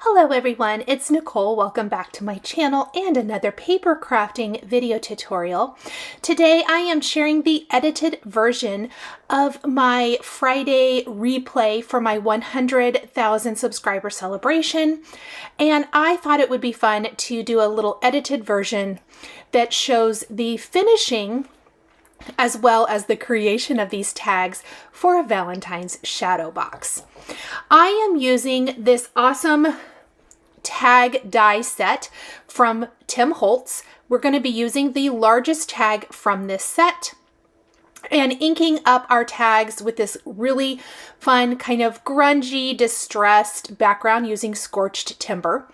Hello everyone, it's Nicole. Welcome back to my channel and another paper crafting video tutorial. Today I am sharing the edited version of my Friday replay for my 100,000 subscriber celebration, and I thought it would be fun to do a little edited version that shows the finishing as well as the creation of these tags for a Valentine's shadow box. I am using this awesome tag die set from Holtz. We're going to be using the largest tag from this set and inking up our tags with this really fun kind of grungy, distressed background using Scorched timber.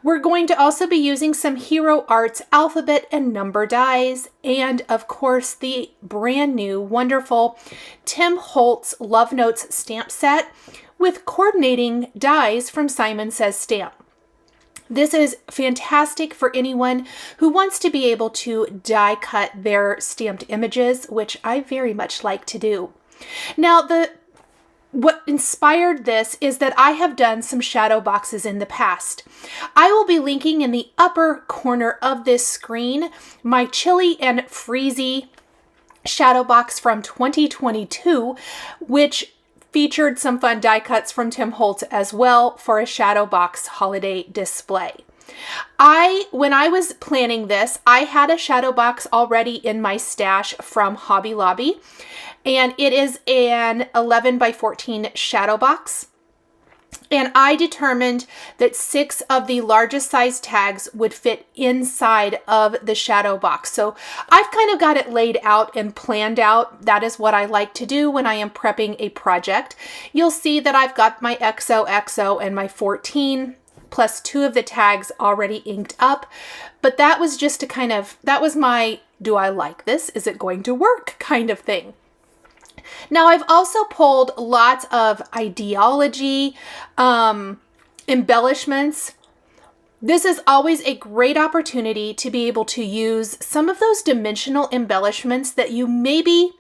We're going to also be using some Hero Arts alphabet and number dies, and of course the brand new wonderful Holtz Love Notes stamp set with coordinating dies from Simon Says Stamp. This is fantastic for anyone who wants to be able to die cut their stamped images, which I very much like to do. Now, what inspired this is that I have done some shadow boxes in the past. I will be linking in the upper corner of this screen my chilly and freezy shadow box from 2022, which featured some fun die cuts from Holtz as well for a shadow box holiday display. When I was planning this, I had a shadow box already in my stash from Hobby Lobby, and it is an 11 by 14 shadow box. And I determined that 6 of the largest size tags would fit inside of the shadow box. So I've kind of got it laid out and planned out. That is what I like to do when I am prepping a project. You'll see that I've got my XOXO and my 14 plus 2 of the tags already inked up. But that was just that was my, do I like this? Is it going to work kind of thing. Now, I've also pulled lots of ideology, embellishments. This is always a great opportunity to be able to use some of those dimensional embellishments that you maybe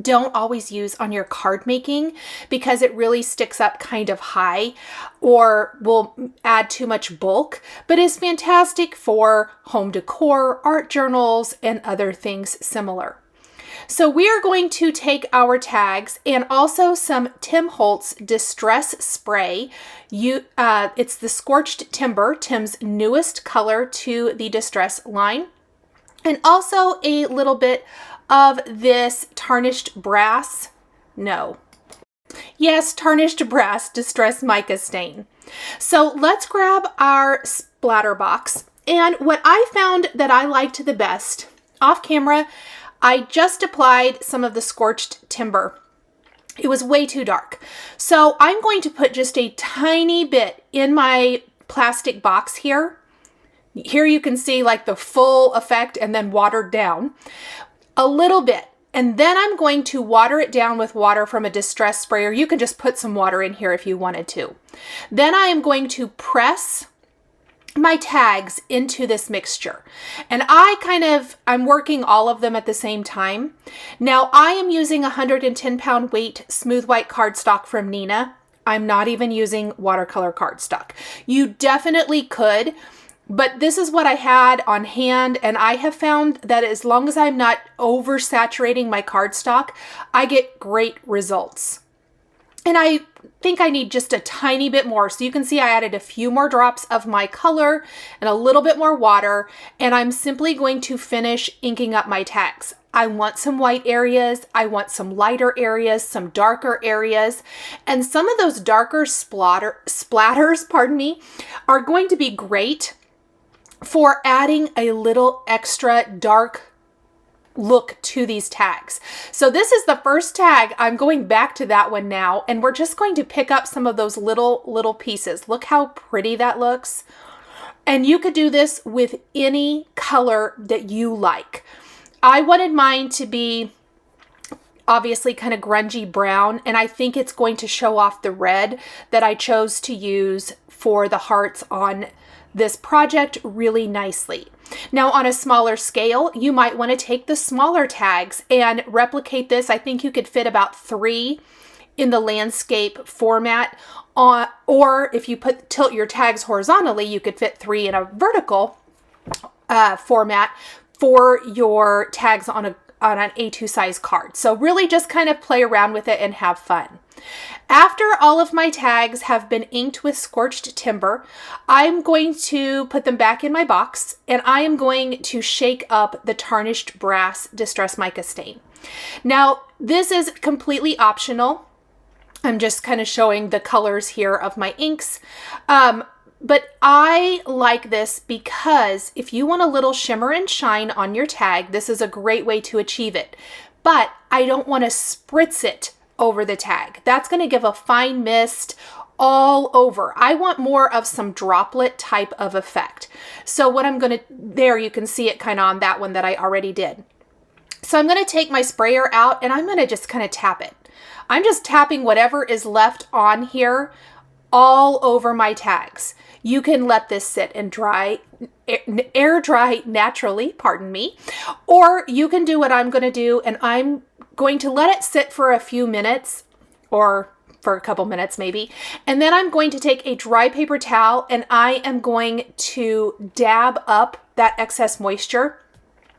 don't always use on your card making because it really sticks up kind of high or will add too much bulk, but is fantastic for home decor, art journals, and other things similar. So we are going to take our tags and also some Holtz Distress Spray. It's the Scorched Timber, Tim's newest color to the Distress line. And also a little bit of this Tarnished Brass. Tarnished Brass Distress Mica Stain. So let's grab our splatter box. And what I found that I liked the best, off camera, I just applied some of the Scorched Timber. It was way too dark. So I'm going to put just a tiny bit in my plastic box here. Here you can see like the full effect and then watered down a little bit. And then I'm going to water it down with water from a distress sprayer. You can just put some water in here if you wanted to. Then I am going to press my tags into this mixture, and I'm working all of them at the same time. Now I am using 110-pound weight smooth white cardstock from Neenah. I'm not even using watercolor cardstock. You definitely could, but this is what I had on hand, and I have found that as long as I'm not oversaturating my cardstock, I get great results. And I think I need just a tiny bit more. So you can see I added a few more drops of my color and a little bit more water, and I'm simply going to finish inking up my tags. I want some white areas, I want some lighter areas, some darker areas, and some of those darker splatters, are going to be great for adding a little extra dark look to these tags. So this is the first tag. I'm going back to that one now, and we're just going to pick up some of those little pieces. Look how pretty that looks. And you could do this with any color that you like. I wanted mine to be obviously kind of grungy brown, and I think it's going to show off the red that I chose to use for the hearts on this project really nicely. Now on a smaller scale, you might want to take the smaller tags and replicate this. I think you could fit about 3 in the landscape format, or if you tilt your tags horizontally, you could fit 3 in a vertical format for your tags on an A2 size card. So really just kind of play around with it and have fun. After all of my tags have been inked with Scorched timber, I'm going to put them back in my box, and I am going to shake up the Tarnished Brass Distress Mica stain. Now, this is completely optional. I'm just kind of showing the colors here of my inks. But I like this because if you want a little shimmer and shine on your tag, this is a great way to achieve it. But I don't want to spritz it over the tag. That's going to give a fine mist all over. I want more of some droplet type of effect. So what I'm going to, there you can see it kind of on that one that I already did. So I'm going to take my sprayer out and I'm going to just kind of tap it. I'm just tapping whatever is left on here all over my tags. You can let this sit and dry, air dry naturally, pardon me, or you can do what I'm going to do, and I'm going to let it sit for a few minutes, or for a couple minutes maybe, and then I'm going to take a dry paper towel and I am going to dab up that excess moisture.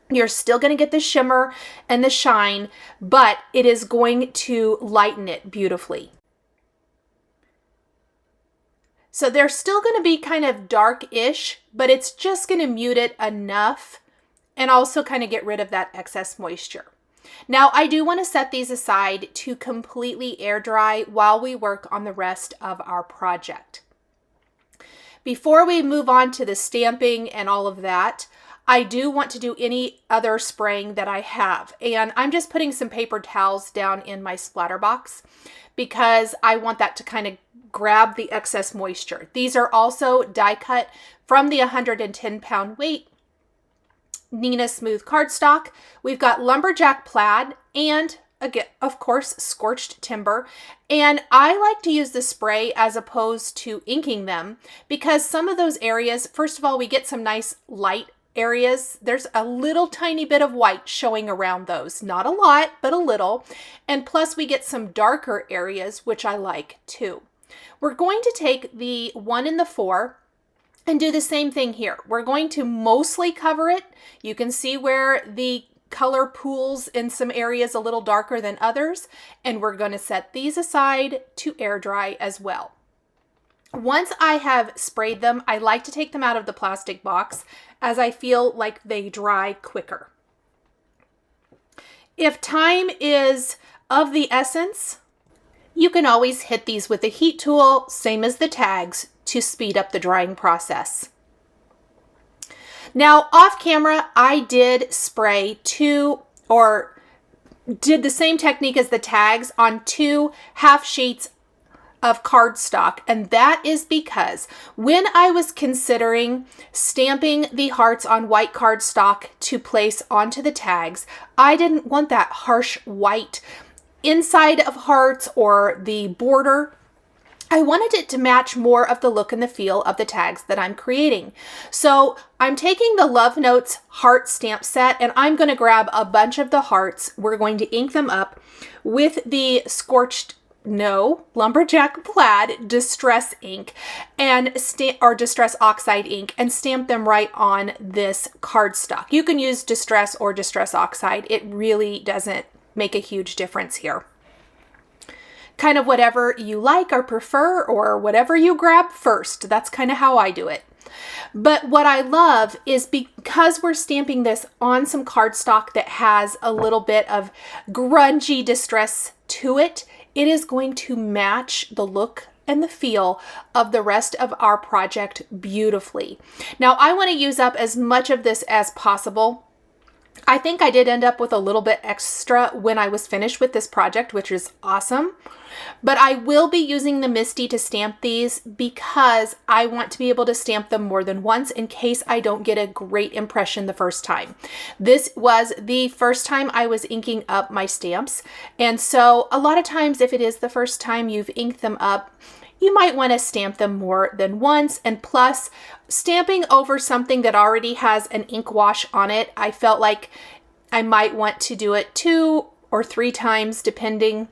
You're still going to get the shimmer and the shine, but it is going to lighten it beautifully. So they're still going to be kind of dark-ish, but it's just going to mute it enough and also kind of get rid of that excess moisture. Now, I do want to set these aside to completely air dry while we work on the rest of our project. Before we move on to the stamping and all of that, I do want to do any other spraying that I have. And I'm just putting some paper towels down in my splatter box because I want that to kind of grab the excess moisture. These are also die cut from the 110-pound weight Neenah smooth cardstock. We've got Lumberjack plaid and, again, of course, Scorched timber. And I like to use the spray as opposed to inking them because some of those areas, first of all, we get some nice light areas. There's a little tiny bit of white showing around those. Not a lot, but a little. And plus we get some darker areas, which I like too. We're going to take the 1 and the 4 and do the same thing here. We're going to mostly cover it. You can see where the color pools in some areas a little darker than others, and we're going to set these aside to air dry as well. Once I have sprayed them, I like to take them out of the plastic box as I feel like they dry quicker. If time is of the essence, you can always hit these with a heat tool, same as the tags, to speed up the drying process. Now, off camera, I did spray did the same technique as the tags on 2 half sheets of cardstock, and that is because when I was considering stamping the hearts on white cardstock to place onto the tags, I didn't want that harsh white inside of hearts or the border. I wanted it to match more of the look and the feel of the tags that I'm creating. So I'm taking the Love Notes heart stamp set and I'm going to grab a bunch of the hearts. We're going to ink them up with the Lumberjack plaid distress ink and distress oxide ink and stamp them right on this cardstock. You can use distress or distress oxide. It really doesn't make a huge difference here. Kind of whatever you like or prefer or whatever you grab first. That's kind of how I do it. But what I love is because we're stamping this on some cardstock that has a little bit of grungy distress to it, it is going to match the look and the feel of the rest of our project beautifully. Now, I want to use up as much of this as possible. I think I did end up with a little bit extra when I was finished with this project, which is awesome. But I will be using the Misty to stamp these because I want to be able to stamp them more than once in case I don't get a great impression the first time. This was the first time I was inking up my stamps. And so a lot of times if it is the first time you've inked them up, you might want to stamp them more than once. And plus, stamping over something that already has an ink wash on it, I felt like I might want to do it 2 or 3 times depending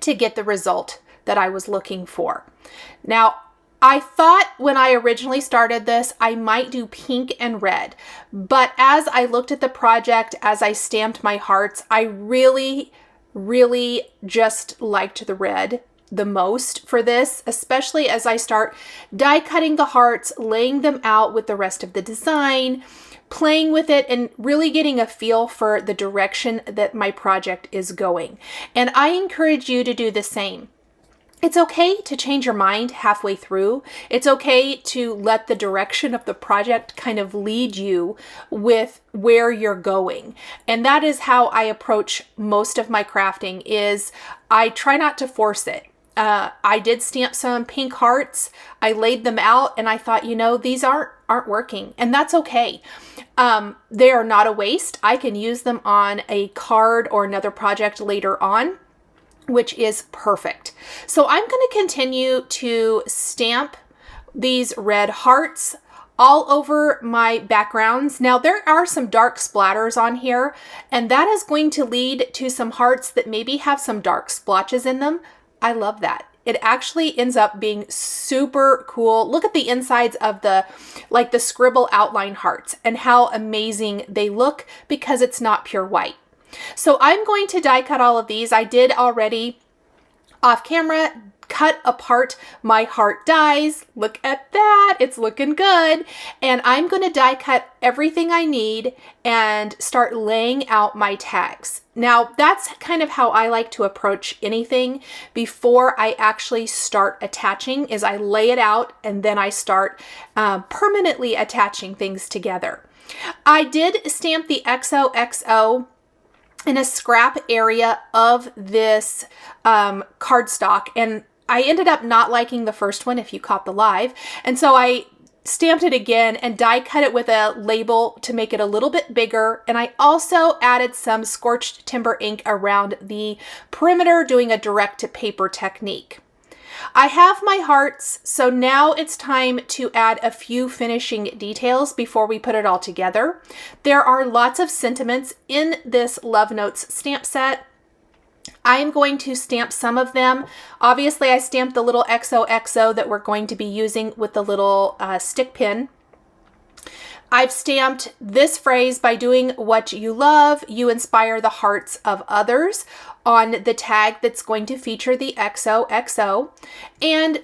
to get the result that I was looking for. Now, I thought when I originally started this, I might do pink and red, but as I looked at the project, as I stamped my hearts, I really just liked the red the most for this, especially as I start die cutting the hearts, laying them out with the rest of the design, playing with it, and really getting a feel for the direction that my project is going. And I encourage you to do the same. It's okay to change your mind halfway through. It's okay to let the direction of the project kind of lead you with where you're going. And that is how I approach most of my crafting, is I try not to force it. I did stamp some pink hearts. I laid them out and I thought, you know, these aren't working, and that's okay. They are not a waste. I can use them on a card or another project later on, which is perfect. So I'm going to continue to stamp these red hearts all over my backgrounds. Now there are some dark splatters on here, and that is going to lead to some hearts that maybe have some dark splotches in them. I love that. It actually ends up being super cool. Look at the insides of the scribble outline hearts and how amazing they look because it's not pure white. So I'm going to die cut all of these. I did already off camera cut apart my heart dies. Look at that. It's looking good. And I'm going to die cut everything I need and start laying out my tags. Now that's kind of how I like to approach anything before I actually start attaching, is I lay it out and then I start permanently attaching things together. I did stamp the XOXO in a scrap area of this cardstock, and I ended up not liking the first one, if you caught the live, and so I stamped it again and die cut it with a label to make it a little bit bigger, and I also added some Scorched timber ink around the perimeter, doing a direct to paper technique. I have my hearts, so now it's time to add a few finishing details before we put it all together. There are lots of sentiments in this Love Notes stamp set. I'm going to stamp some of them. Obviously, I stamped the little XOXO that we're going to be using with the little stick pin. I've stamped this phrase, by doing what you love, you inspire the hearts of others, on the tag that's going to feature the XOXO. And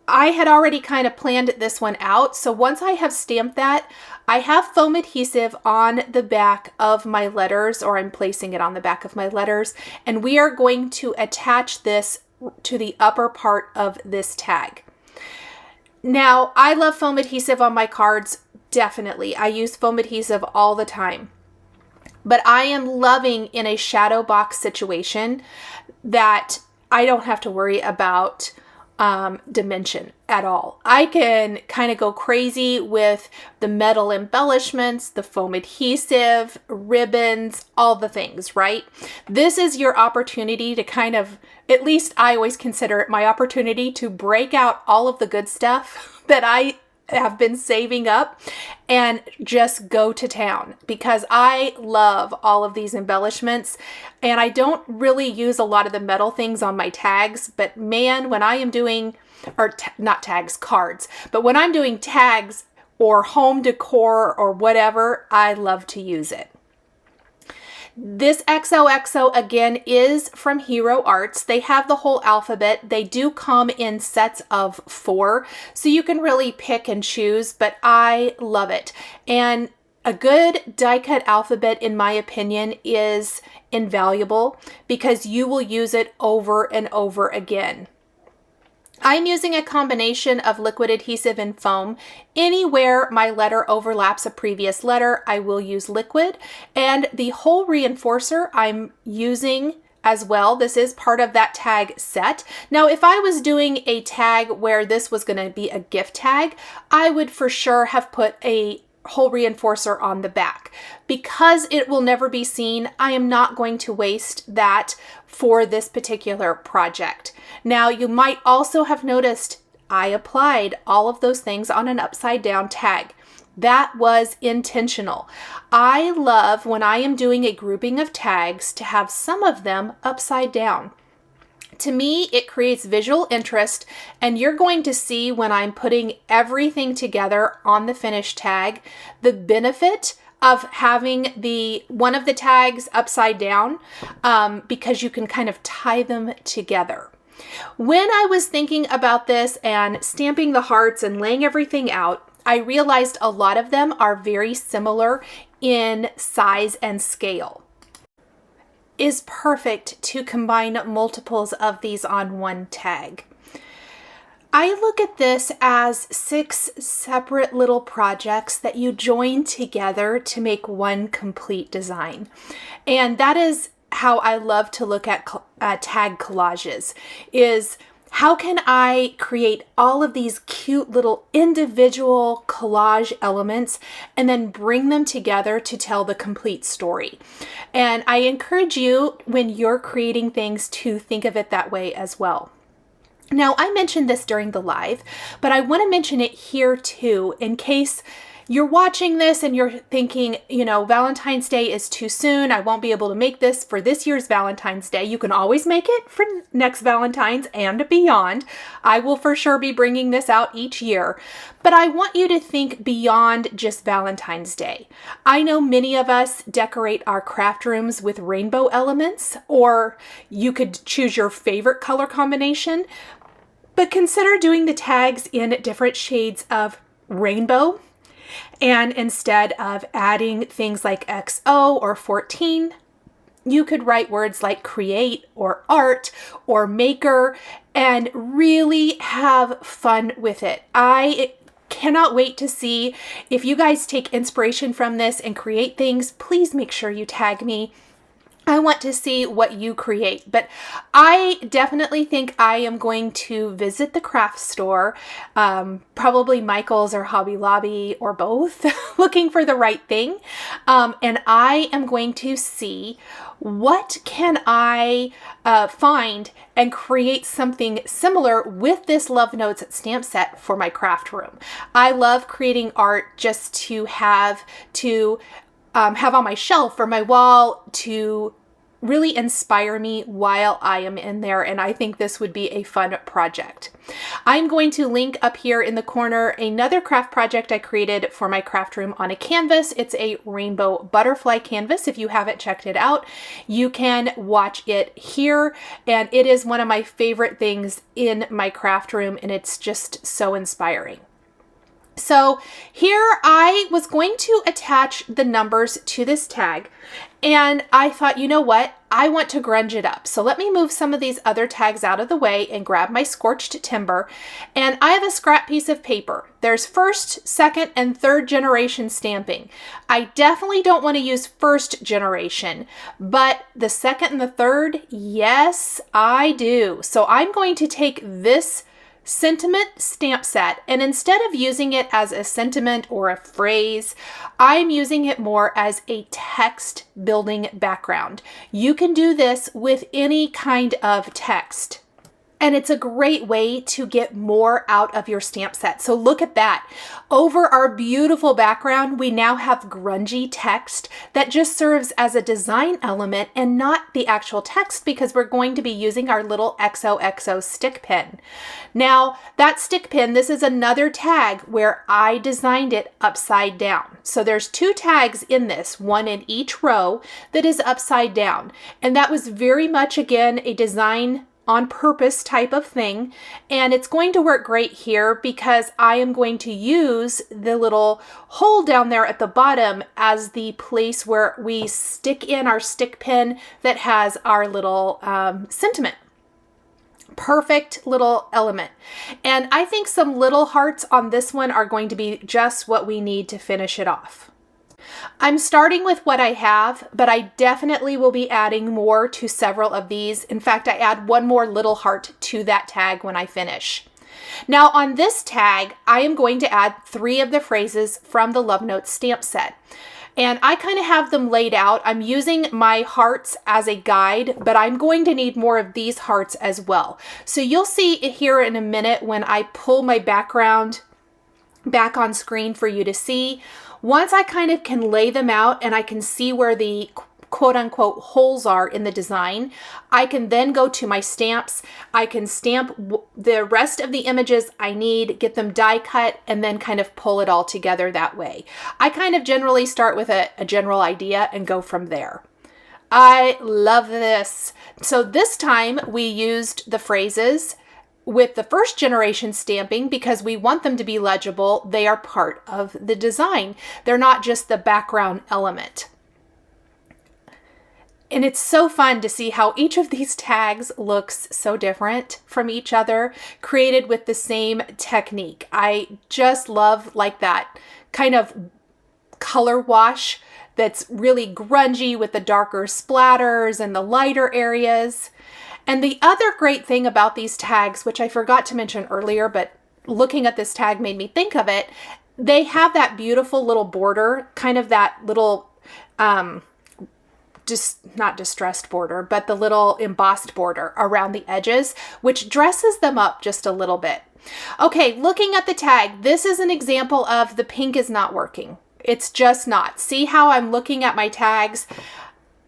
I had already kind of planned this one out. So once I have stamped that, I have foam adhesive on the back of my letters, or I'm placing it on the back of my letters, and we are going to attach this to the upper part of this tag. Now, I love foam adhesive on my cards. Definitely. I use foam adhesive all the time. But I am loving, in a shadow box situation, that I don't have to worry about dimension at all. I can kind of go crazy with the metal embellishments, the foam adhesive, ribbons, all the things, right? This is your opportunity to kind of, at least I always consider it my opportunity to break out all of the good stuff that I have been saving up and just go to town, because I love all of these embellishments, and I don't really use a lot of the metal things on my tags, but man, when I am doing, not tags, cards, but when I'm doing tags or home decor or whatever, I love to use it. This XOXO again is from Hero Arts. They have the whole alphabet. They do come in sets of 4, so you can really pick and choose, but I love it. And a good die cut alphabet, in my opinion, is invaluable because you will use it over and over again. I'm using a combination of liquid adhesive and foam. Anywhere my letter overlaps a previous letter, I will use liquid. And the whole reinforcer I'm using as well. This is part of that tag set. Now, if I was doing a tag where this was going to be a gift tag, I would for sure have put a whole reinforcer on the back. Because it will never be seen, I am not going to waste that for this particular project. Now, you might also have noticed I applied all of those things on an upside down tag. That was intentional. I love, when I am doing a grouping of tags, to have some of them upside down. To me, it creates visual interest, and you're going to see when I'm putting everything together on the finished tag, the benefit of having one of the tags upside down, because you can kind of tie them together. When I was thinking about this and stamping the hearts and laying everything out, I realized a lot of them are very similar in size and scale. Is perfect to combine multiples of these on one tag. I look at this as 6 separate little projects that you join together to make one complete design. And that is how I love to look at tag collages, is how can I create all of these cute little individual collage elements and then bring them together to tell the complete story? And I encourage you, when you're creating things, to think of it that way as well. Now, I mentioned this during the live, but I want to mention it here too, in case you're watching this and you're thinking, you know, Valentine's Day is too soon. I won't be able to make this for this year's Valentine's Day. You can always make it for next Valentine's and beyond. I will for sure be bringing this out each year. But I want you to think beyond just Valentine's Day. I know many of us decorate our craft rooms with rainbow elements, or you could choose your favorite color combination. But consider doing the tags in different shades of rainbow. And instead of adding things like XO or 14, you could write words like create or art or maker and really have fun with it. I cannot wait to see if you guys take inspiration from this and create things. Please make sure you tag me. I want to see what you create, but I definitely think I am going to visit the craft store, probably Michael's or Hobby Lobby or both, looking for the right thing. And I am going to see what can I find and create something similar with this Love Notes stamp set for my craft room. I love creating art just to have on my shelf or my wall to really inspire me while I am in there, and I think this would be a fun project. I'm going to link up here in the corner another craft project I created for my craft room on a canvas. It's a rainbow butterfly canvas. If you haven't checked it out, you can watch it here, and it is one of my favorite things in my craft room, and it's just so inspiring. So here I was going to attach the numbers to this tag, and I thought, you know what? I want to grunge it up. So let me move some of these other tags out of the way and grab my Scorched timber. And I have a scrap piece of paper. There's first, second, and third generation stamping. I definitely don't want to use first generation, but the second and the third, yes, I do. So I'm going to take this sentiment stamp set, and instead of using it as a sentiment or a phrase, I'm using it more as a text building background. You can do this with any kind of text. And it's a great way to get more out of your stamp set. So look at that. Over our beautiful background, we now have grungy text that just serves as a design element and not the actual text, because we're going to be using our little XOXO stick pin. Now, that stick pin, this is another tag where I designed it upside down. So there's 2 tags in this, one in each row, that is upside down. And that was very much, again, a design on purpose type of thing, and it's going to work great here because I am going to use the little hole down there at the bottom as the place where we stick in our stick pin that has our little sentiment. Perfect little element. And I think some little hearts on this one are going to be just what we need to finish it off. I'm starting with what I have, but I definitely will be adding more to several of these. In fact, I add one more little heart to that tag when I finish. Now on this tag, I am going to add 3 of the phrases from the Love Notes stamp set. And I kind of have them laid out. I'm using my hearts as a guide, but I'm going to need more of these hearts as well. So you'll see here in a minute when I pull my background back on screen for you to see. Once I kind of can lay them out and I can see where the quote unquote holes are in the design, I can then go to my stamps. I can stamp the rest of the images I need, get them die cut, and then kind of pull it all together that way. I kind of generally start with a general idea and go from there. I love this. So this time we used the phrases with the first generation stamping because we want them to be legible. They are part of the design. They're not just the background element. And it's so fun to see how each of these tags looks so different from each other, created with the same technique. I just love like that kind of color wash that's really grungy with the darker splatters and the lighter areas. And the other great thing about these tags, which I forgot to mention earlier, but looking at this tag made me think of it, they have that beautiful little border, kind of that little, just not distressed border, but the little embossed border around the edges, which dresses them up just a little bit. Okay, looking at the tag, this is an example of the pink is not working. It's just not. See how I'm looking at my tags?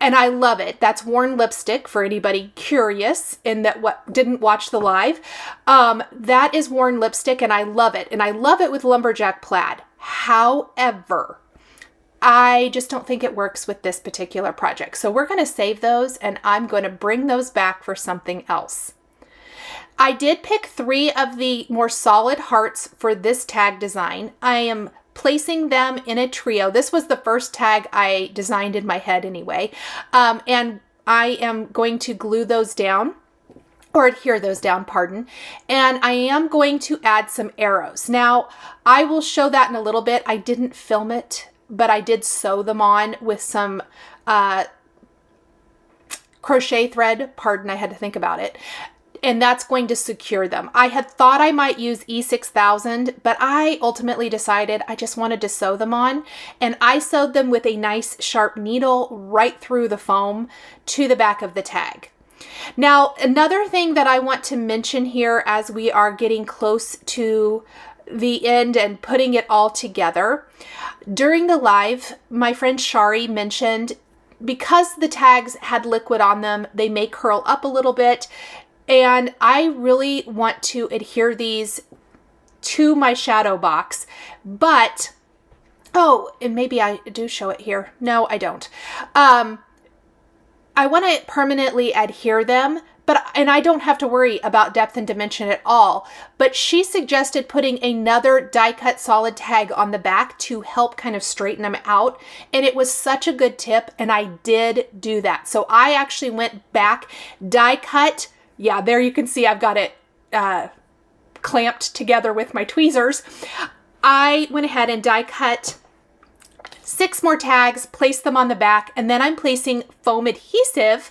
And I love it. That's worn lipstick for anybody curious and that didn't watch the live. That is worn lipstick and I love it. And I love it with Lumberjack Plaid. However, I just don't think it works with this particular project. So we're going to save those and I'm going to bring those back for something else. I did pick 3 of the more solid hearts for this tag design. I am placing them in a trio. This was the first tag I designed in my head anyway. And I am going to glue those down, or adhere those down, pardon. And I am going to add some arrows. Now, I will show that in a little bit. I didn't film it, but I did sew them on with some crochet thread. Pardon, I had to think about it. And that's going to secure them. I had thought I might use E6000, but I ultimately decided I just wanted to sew them on. And I sewed them with a nice sharp needle right through the foam to the back of the tag. Now, another thing that I want to mention here as we are getting close to the end and putting it all together. During the live, my friend Shari mentioned because the tags had liquid on them, they may curl up a little bit. And I really want to adhere these to my shadow box, but, oh, and maybe I do show it here. No, I don't. I want to permanently adhere them, and I don't have to worry about depth and dimension at all. But she suggested putting another die cut solid tag on the back to help kind of straighten them out. And it was such a good tip. And I did do that. So I actually went back, die cut. Yeah, there you can see I've got it clamped together with my tweezers. I went ahead and die cut 6 more tags, placed them on the back, and then I'm placing foam adhesive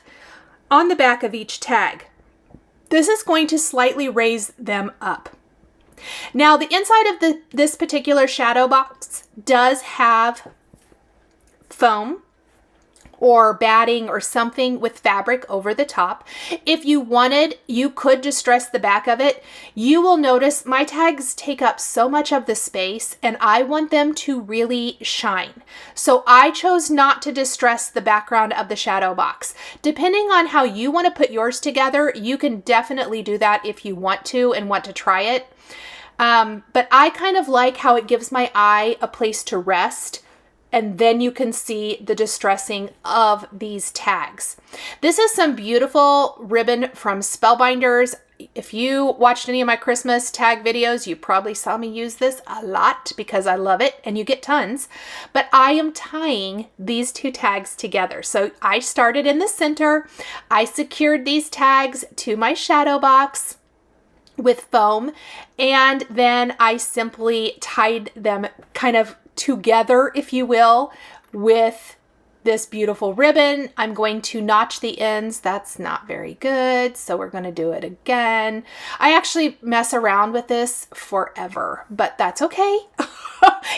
on the back of each tag. This is going to slightly raise them up. Now, the inside of this particular shadow box does have foam or batting or something with fabric over the top. If you wanted, you could distress the back of it. You will notice my tags take up so much of the space and I want them to really shine. So I chose not to distress the background of the shadow box. Depending on how you want to put yours together, you can definitely do that if you want to and want to try it. But I kind of like how it gives my eye a place to rest. And then you can see the distressing of these tags. This is some beautiful ribbon from Spellbinders. If you watched any of my Christmas tag videos, you probably saw me use this a lot because I love it and you get tons. But I am tying these 2 tags together. So I started in the center. I secured these tags to my shadow box with foam. And then I simply tied them kind of together, if you will, with this beautiful ribbon. I'm going to notch the ends. That's not very good, so we're going to do it again. I actually mess around with this forever, but that's okay.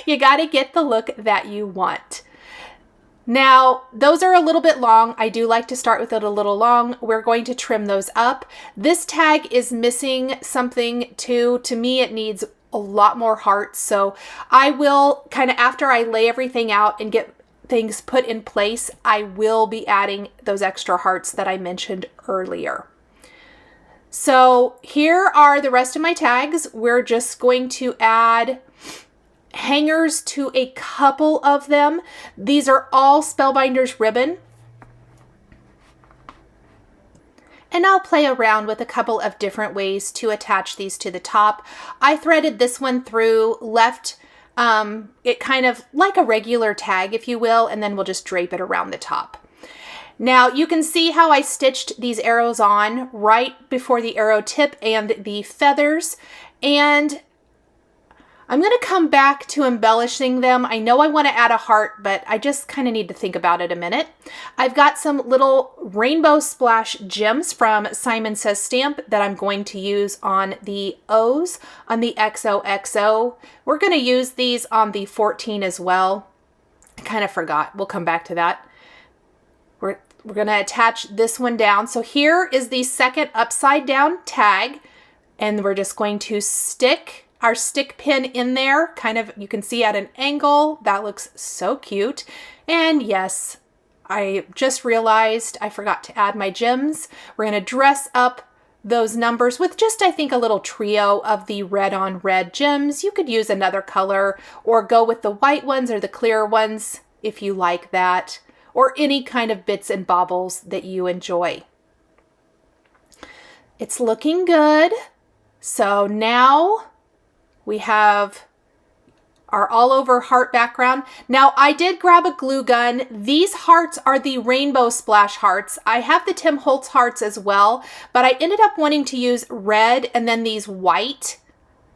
You got to get the look that you want. Now, those are a little bit long. I do like to start with it a little long. We're going to trim those up. This tag is missing something too. To me, it needs a lot more hearts. So I will kind of, after I lay everything out and get things put in place, I will be adding those extra hearts that I mentioned earlier. So here are the rest of my tags. We're just going to add hangers to a couple of them. These are all Spellbinders ribbon. And I'll play around with a couple of different ways to attach these to the top. I threaded this one through, left it kind of like a regular tag, if you will, and then we'll just drape it around the top. Now you can see how I stitched these arrows on right before the arrow tip and the feathers, and I'm going to come back to embellishing them. I know I want to add a heart, but I just kind of need to think about it a minute. I've got some little rainbow splash gems from Simon Says Stamp that I'm going to use on the O's on the XOXO. We're going to use these on the 14 as well. I kind of forgot. We'll come back to that. We're going to attach this one down. So here is the second upside down tag, and we're just going to stick our stick pin in there, kind of, you can see at an angle. That looks so cute. And yes, I just realized I forgot to add my gems. We're going to dress up those numbers with just, I think, a little trio of the red on red gems. You could use another color or go with the white ones or the clear ones if you like that, or any kind of bits and baubles that you enjoy. It's looking good. So now we have our all over heart background. Now I did grab a glue gun. These hearts are the rainbow splash hearts. I have the Tim Holtz hearts as well, but I ended up wanting to use red and then these white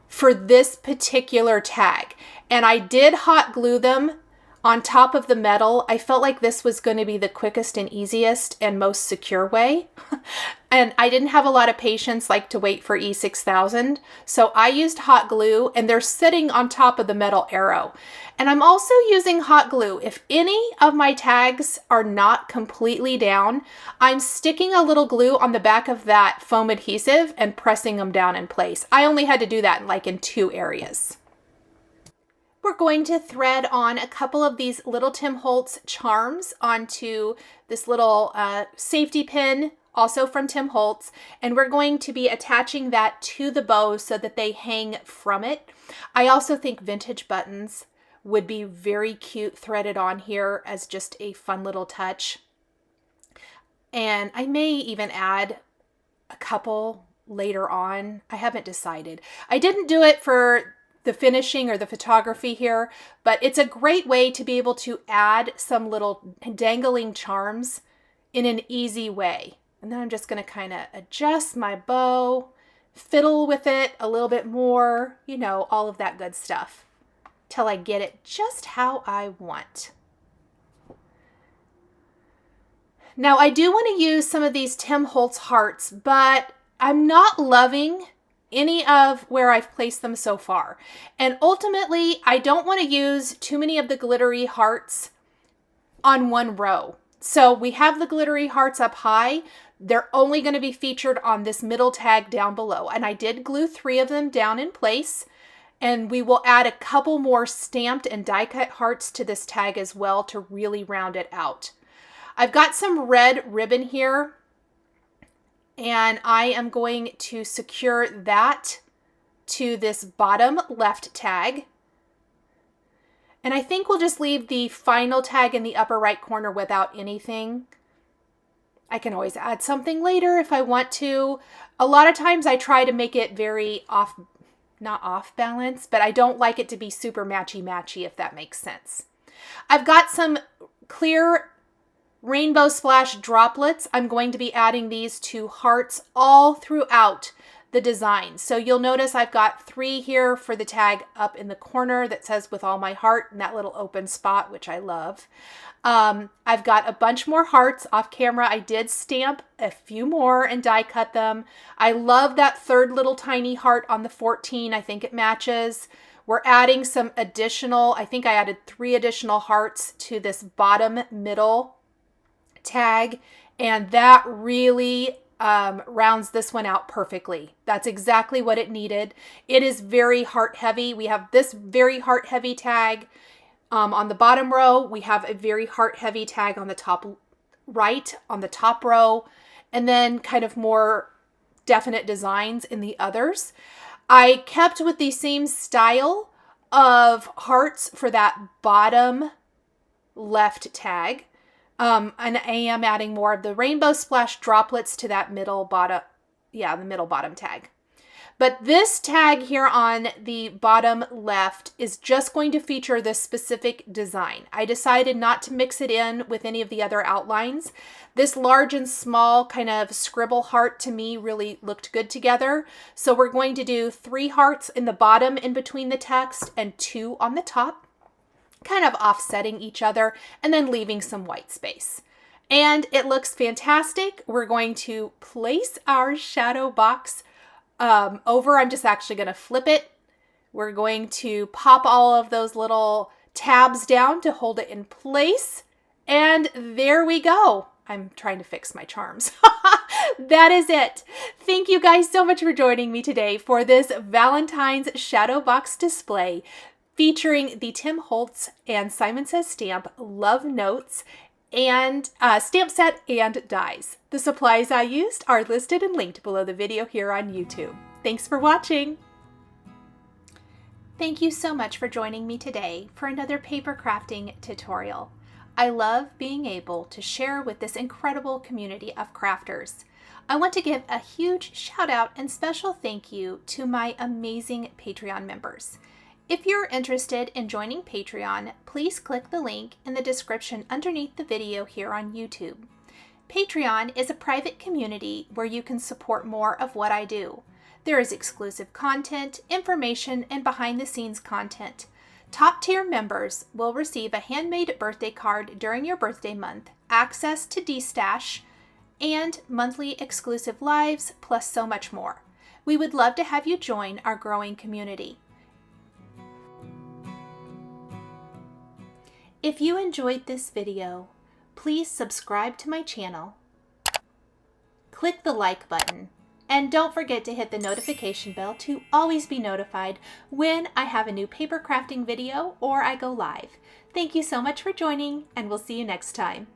for this particular tag. And I did hot glue them on top of the metal. I felt like this was going to be the quickest and easiest and most secure way. And I didn't have a lot of patience like to wait for E6000. So I used hot glue, and they're sitting on top of the metal arrow. And I'm also using hot glue. If any of my tags are not completely down, I'm sticking a little glue on the back of that foam adhesive and pressing them down in place. I only had to do that like in 2 areas. We're going to thread on a couple of these little Tim Holtz charms onto this little safety pin, also from Tim Holtz, and we're going to be attaching that to the bow so that they hang from it. I also think vintage buttons would be very cute threaded on here as just a fun little touch. And I may even add a couple later on. I haven't decided. I didn't do it for the finishing or the photography here, but it's a great way to be able to add some little dangling charms in an easy way. And then I'm just going to kind of adjust my bow, fiddle with it a little bit more, you know, all of that good stuff till I get it just how I want. Now I do want to use some of these Tim Holtz hearts, but I'm not loving any of where I've placed them so far. And ultimately, I don't want to use too many of the glittery hearts on one row. So we have the glittery hearts up high. They're only going to be featured on this middle tag down below. And I did glue 3 of them down in place. And we will add a couple more stamped and die cut hearts to this tag as well to really round it out. I've got some red ribbon here, and I am going to secure that to this bottom left tag. And I think we'll just leave the final tag in the upper right corner without anything. I can always add something later if I want to. A lot of times I try to make it very not off balance, but I don't like it to be super matchy-matchy, if that makes sense. I've got some clear rainbow splash droplets. I'm going to be adding these to hearts all throughout the design. So you'll notice I've got 3 here for the tag up in the corner that says with all my heart in that little open spot, which I love. I've got a bunch more hearts off camera. I did stamp a few more and die cut them. I love that 3rd little tiny heart on the 14. I think it matches. We're adding some additional, I think I added 3 additional hearts to this bottom middle tag, and that really rounds this one out perfectly. That's exactly what it needed. It is very heart heavy. We have this very heart heavy tag On the bottom row, we have a very heart heavy tag on the top right, on the top row, and then kind of more definite designs in the others. I kept with the same style of hearts for that bottom left tag. And I am adding more of the rainbow splash droplets to that middle bottom, the middle bottom tag. But this tag here on the bottom left is just going to feature this specific design. I decided not to mix it in with any of the other outlines. This large and small kind of scribble heart to me really looked good together. So we're going to do 3 hearts in the bottom in between the text and 2 on the top, kind of offsetting each other and then leaving some white space. And it looks fantastic. We're going to place our shadow box over. I'm just actually going to flip it. We're going to pop all of those little tabs down to hold it in place. And there we go. I'm trying to fix my charms. That is it. Thank you guys so much for joining me today for this Valentine's shadow box display featuring the Tim Holtz and Simon Says Stamp Love Notes and stamp set and dies. The supplies I used are listed and linked below the video here on YouTube. Thanks for watching. Thank you so much for joining me today for another paper crafting tutorial. I love being able to share with this incredible community of crafters. I want to give a huge shout out and special thank you to my amazing Patreon members. If you're interested in joining Patreon, please click the link in the description underneath the video here on YouTube. Patreon is a private community where you can support more of what I do. There is exclusive content, information, and behind-the-scenes content. Top-tier members will receive a handmade birthday card during your birthday month, access to D-Stash, and monthly exclusive lives, plus so much more. We would love to have you join our growing community. If you enjoyed this video, please subscribe to my channel, click the like button, and don't forget to hit the notification bell to always be notified when I have a new paper crafting video or I go live. Thank you so much for joining, and we'll see you next time.